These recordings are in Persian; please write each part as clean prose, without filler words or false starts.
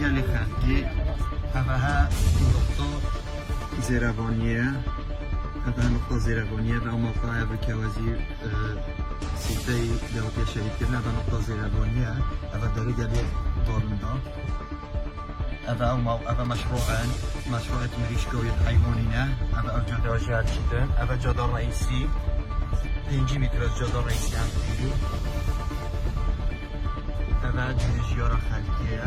گلی خلقی اوه ها نقطه زیروانیه اوه نقطه زیروانیه و موقع اوه که وزیر سیده دهاتی شهید کردن اوه نقطه زیروانیه اوه داری گلی دارنده اوه مشروع مریشگاویت حیوانینه اوه جاده آجاد شدن اوه جاده رئیسی 5 متر از جاده رئیسی هم دیدی اوه جیارا خلقیه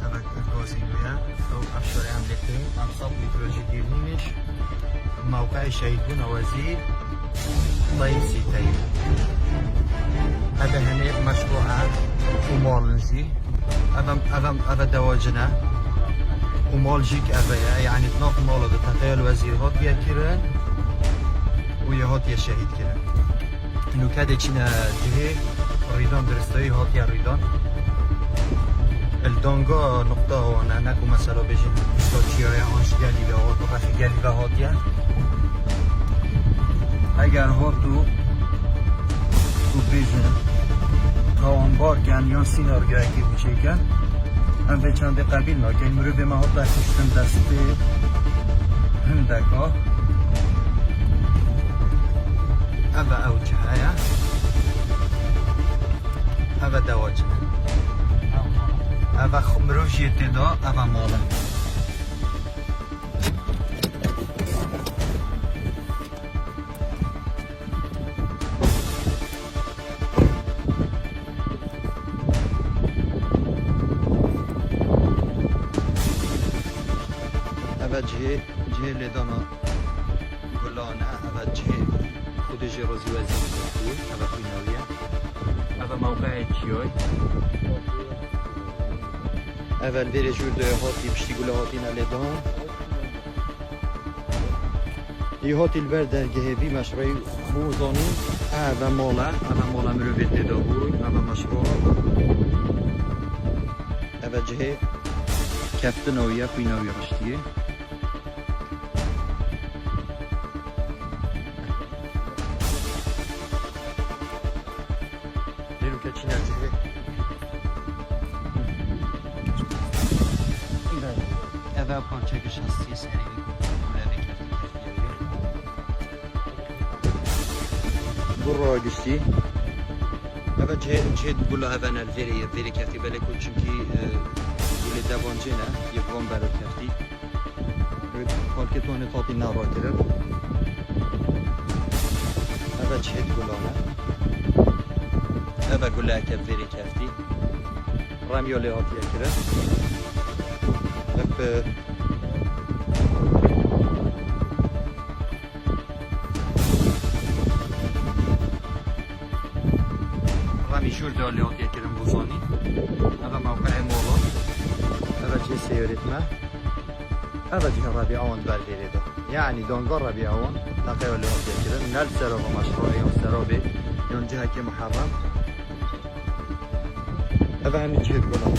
اوه گازینویه او افشاره عملته امصاب متراجی گیرنیمش موقع شهید بون وزیر رئیسی تایید اوه همه مشروعات و مالنزی اوه دواجنه و مال جيك أبايا يعني تناف ماله ده تخيل وزير هات يا كيران ويا هات يا شهيد كيران إنه كده كنا جهة ريدان درستوي هات يا ريدان الدانجا نقطة هو نكو مثلا بيجي استاتيا يا هانش جالي لهات وخشي جالي لهات يا اگر هاتو تو بيجن تاوانبار كان يان سيناريو كي بيجي كان هم به چند قبیل نا که این مرو به ما حتی کشتن دسته هندکا اوه او جهایا اوه دواجنه اوه مرو جیتی دا اوه ماله جه لیدانا گلانه و جه خودش روزی وزیر بود و خوناویه و موقع چیای اول بره جور دوی هاتی پشتی گله هاتی نلیدان ای هاتی البر درگه بی مشروعی موزانی و ماله مرو بیتی دا بود و مشروع و جه کفتناویه خوناویه رشتیه اوه پارچه که شستی سری برو گشتی اوه چه بولا اوه نالویری کفتی بله کن چونکی بوله دوانجه نه یه وان برای کفتی پالکه توانه تاپی نارا کرد اوه چه بولا نه اوه گله کفتی کفتی رامیاله هاتیه کرد اوه رامی شور داله هاتیه کرد بوزانی اوه موقع مولا اوه چه سیاریتمه اوه جه ربی آوان بردیره دا یعنی دانگار ربی آوان نقیه ولی هاتیه کرد نل سراب مشروعی و سرابی یون جه که محرم اوه همین جهت گلان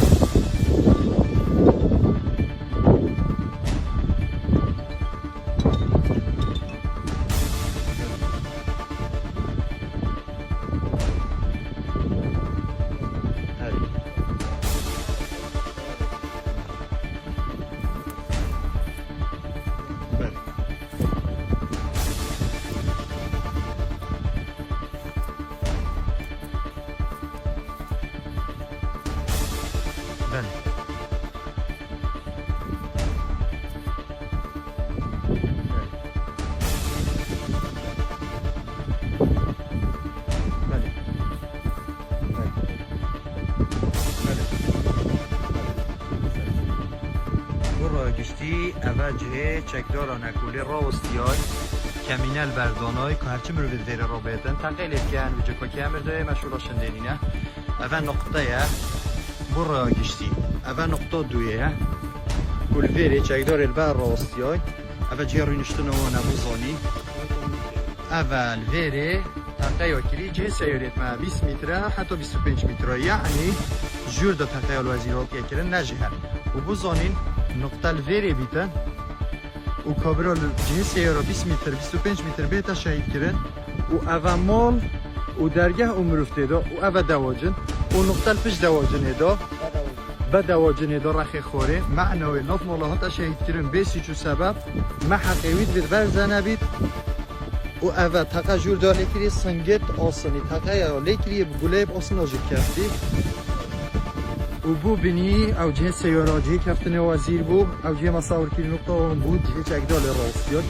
گشتی اول جه چکدار نکولی راوستیای کمینل بردانای که هرچی مرو به زیر را بیدن تقیل افکن و جکا که امر دای مشهور شندینینه اول نقطه برا گشتی اول نقطه دویه کل ویری چکدار البر راوستیای اول جه رینشتن و نبوزانی اول ویری تقیل کلی جه سیاریت ما 20 متره حتی 25 متره یعنی جور دا تقیل وزیرات یکرن نجهر و بوزانین نقطه الویری بیتن و کابرال جنسی را 20 متر 25 متر بیتا شهید کرد و اوه مال و درگه عمرفته دا و اوه دواجن و نقطه الپش دواجن دا بدا وجنه درخ خوره معنوی نف ملاحظه شهید کردن بیسی چو سبب ما حقیقیت بید برزنه بید و اول تقا جور دار لیکری سنگت آسانی تقا یا لیکری بگوله آسان آجی کردی و بو بینی او جه سیارا جه کفتن وزیر بو او جه مصور کردن نقطه هم بود جه چکدال راستیاد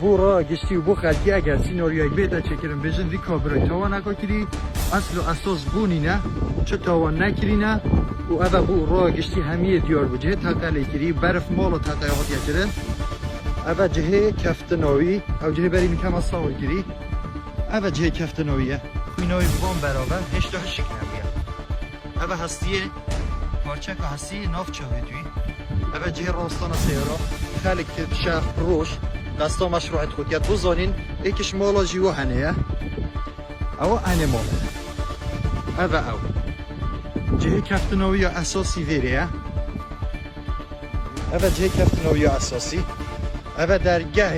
بو را گشتی و بو خلقی اگر سیناریوی بیده چکرم بجن وی کابرای تاوان اکا کری اصل و اساس بونی نه چه تاوان نکری نه و اول بو را گشتی همیه دیار بو جه تقا لیکری برف مال و تقا یاد یکرن اول جه کفتناوی او جه بری میکم از صور گیری اول جه کفتناویه خویناوی بوان برابر هشتا هشک نبیه اول هستیه پارچه که هستی ناف چاوی دوی اول جه راستان سیارا خلق شهر روش دستا مشروعت خود یاد بزانین ایکش مالا جیو هنه او هنه ماله اول او جه کفتناوی اساسی ویره اول جه کفتناوی اساسی اول درگاه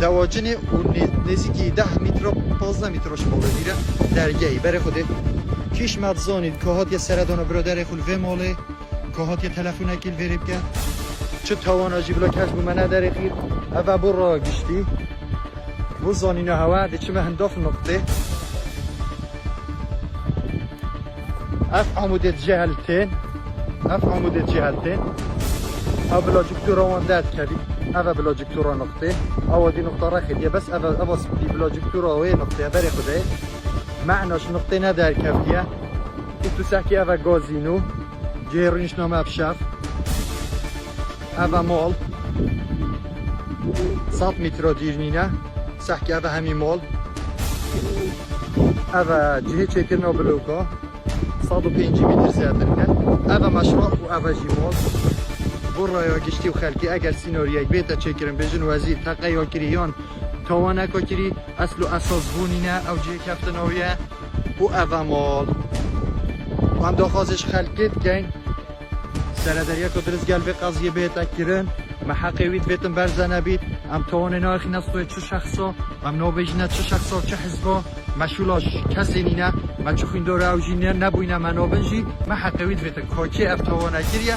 دواجنه و نزدیکی 10 متر 15 مترش بالا دیره درگاهی برای خوده کیش مدزانید که هات یه سردان برادر خول و ماله که هات یه تلفون اکیل ویریب که چه توانا جیبلا کس بو منه در خیر اول بر را گشتی بو زانینه هوا ده چه مهنداف نقطه اف عموده جهلتین اولا جکتورا وانداد کردی اول بلا جکتورا نقطه اول نقطه رخیدیه بس اول بلا جکتورا وی نقطه بری خوده معناش نقطه ندار کردیه تو سحکی اول گازینو جهرینش نام افشاف اول مال 100 متر دیرنینه سحکی اول همی مال اول جهه چکرنا بلوکا 105 متر زیادر کرد اول مشروع و اول جیمال برای گشتی و خلقی اگر سیناریوی بیتا چکرم بجن وزیر تقه یا کریان تاوان اکا کری اصل و اساس بونینه او جه کفتناویه و او مال و هم داخوازش خلقیت گین سردریا که درست گل به قضیه بیتا کرن محقویت بیتن برزنه بید هم تاوان ناخی نستوی چه شخصا هم نابجنه چه شخصا چه حزبا مشولاش کسی نینه من چه خوین داره او جینه نبوینه منابنجی محقویت بیتن کاکی افتاوانه کریه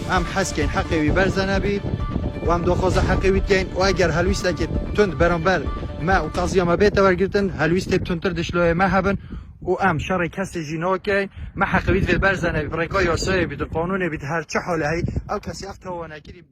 هم حس کن حقیقی برزنه بید و هم داخواز حقیقی کن و اگر هلویسته که تند برانبر ما و قضیه ما بیتا ورگرتن هلویسته تندتر دشلوه ما هبن و هم شر کسی جینا کن ما حقیقی بید برزنه بید رکای آسایه بید قانون بید هر چه حاله هی او کسی افتوانه کری